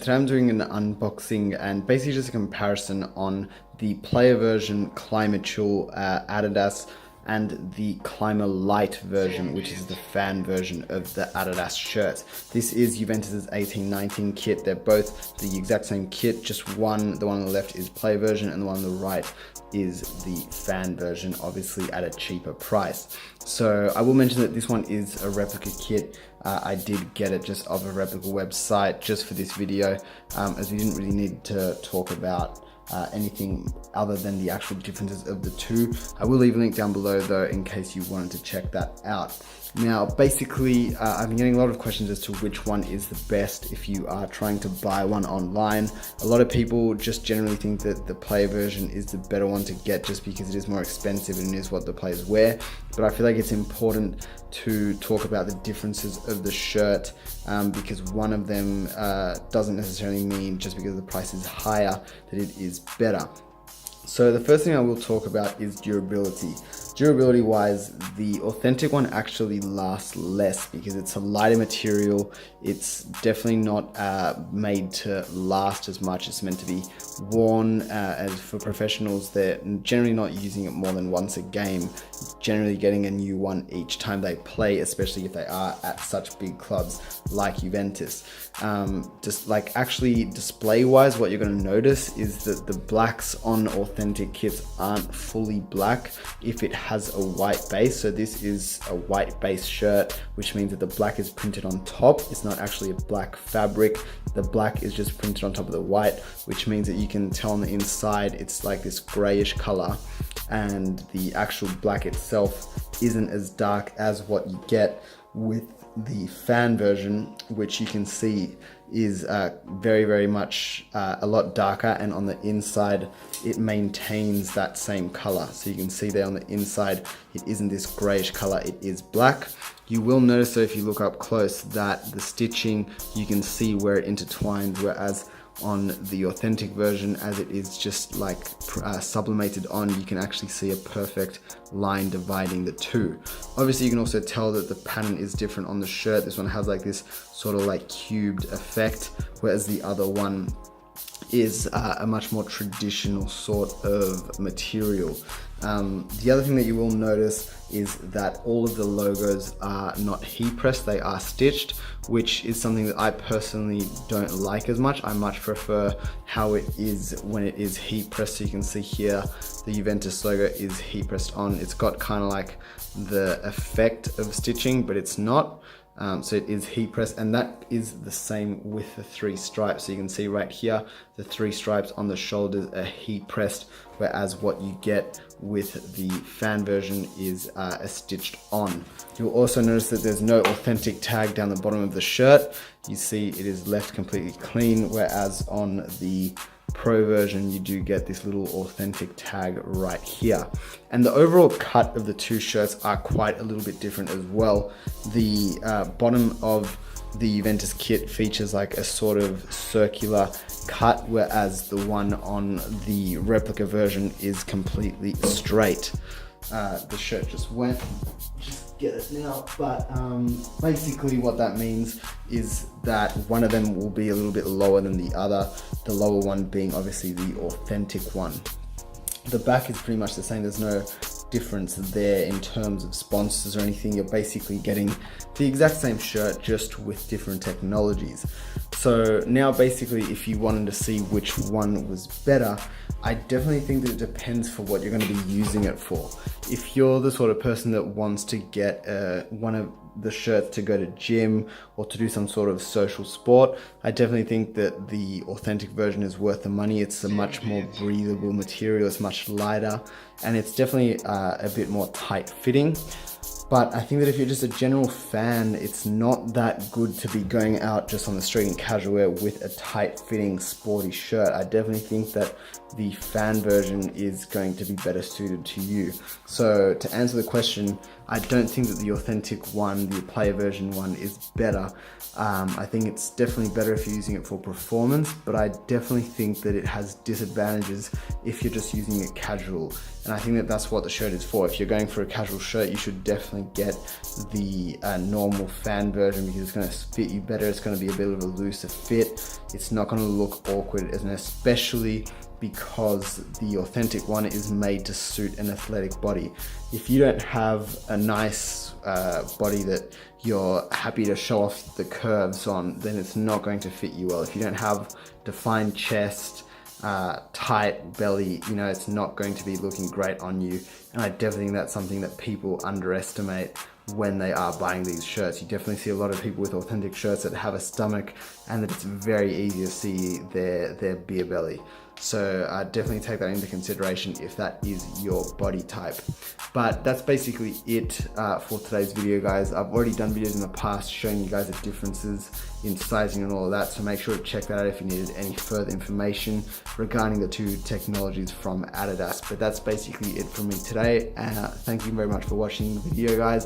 Today I'm doing an unboxing and basically just a comparison on the player version Climate Chill Adidas and the Climber Light version, which is the fan version of the Adidas shirt. This is Juventus's 18-19 kit. They're both the exact same kit, just the one on the left is player version and the one on the right is the fan version, obviously at a cheaper price. So I will mention that this one is a replica kit. I did get it just off a replica website just for this video, as we didn't really need to talk about anything other than the actual differences of the two. I will leave a link down below though in case you wanted to check that out. Now basically I've been getting a lot of questions as to which one is the best if you are trying to buy one online. A lot of people just generally think that the player version is the better one to get just because it is more expensive and it is what the players wear, but I feel like it's important to talk about the differences of the shirt because one of them doesn't necessarily mean just because the price is higher that it is better. So the first thing I will talk about is durability. Durability wise, the authentic one actually lasts less because it's a lighter material. It's definitely not made to last as much. It's meant to be worn as for professionals. They're generally not using it more than once a game, generally getting a new one each time they play, especially if they are at such big clubs like Juventus. Just like actually display wise, what you're going to notice is that the blacks on authentic kits aren't fully black if it has a white base. So this is a white base shirt, which means that the black is printed on top. It's not actually a black fabric. The black is just printed on top of the white, which means that you can tell on the inside it's like this grayish color, and the actual black itself isn't as dark as what you get with the fan version, which you can see is very much a lot darker, and on the inside it maintains that same color. So you can see there on the inside it isn't this grayish color, it is black. You will notice though if you look up close that the stitching, you can see where it intertwines, whereas on the authentic version, as it is just like sublimated on, you can actually see a perfect line dividing the two. Obviously you can also tell that the pattern is different on the shirt. This one has like this sort of like cubed effect, whereas the other one is a much more traditional sort of material. The other thing that you will notice is that all of the logos are not heat pressed, they are stitched, which is something that I personally don't like as much. I much prefer how it is when it is heat pressed. So you can see here the Juventus logo is heat pressed on. It's got kind of like the effect of stitching, but it's not. So it is heat pressed, and that is the same with the three stripes. So you can see right here, the three stripes on the shoulders are heat pressed, whereas what you get with the fan version is a stitched on. You'll also notice that there's no authentic tag down the bottom of the shirt. You see it is left completely clean, whereas on the Pro version you do get this little authentic tag right here. And the overall cut of the two shirts are quite a little bit different as well. The bottom of the Juventus kit features like a sort of circular cut, whereas the one on the replica version is completely straight. The shirt just went, get it now, but basically what that means is that one of them will be a little bit lower than the other, the lower one being obviously the authentic one. The back is pretty much the same, there's no difference there in terms of sponsors or anything. You're basically getting the exact same shirt just with different technologies. So now basically if you wanted to see which one was better, I definitely think that it depends for what you're going to be using it for. If you're the sort of person that wants to get one of the shirts to go to gym or to do some sort of social sport, I definitely think that the authentic version is worth the money. It's a much more breathable material, it's much lighter, and it's definitely a bit more tight fitting. But I think that if you're just a general fan, it's not that good to be going out just on the street in casual wear with a tight fitting sporty shirt. I definitely think that the fan version is going to be better suited to you. So to answer the question, I don't think that the authentic one, the player version one, is better. I think it's definitely better if you're using it for performance, but I definitely think that it has disadvantages if you're just using it casual. And I think that that's what the shirt is for. If you're going for a casual shirt, you should definitely get the normal fan version, because it's going to fit you better. It's going to be a bit of a looser fit. It's not going to look awkward, and especially because the authentic one is made to suit an athletic body. If you don't have a nice body that you're happy to show off the curves on, then it's not going to fit you well. If you don't have defined chest, tight belly, you know, it's not going to be looking great on you. And I definitely think that's something that people underestimate when they are buying these shirts. You definitely see a lot of people with authentic shirts that have a stomach, and that it's very easy to see their beer belly. So definitely take that into consideration if that is your body type. But that's basically it for today's video, guys. I've already done videos in the past showing you guys the differences in sizing and all of that, so make sure to check that out if you needed any further information regarding the two technologies from Adidas. But that's basically it from me today. Thank you very much for watching the video, guys.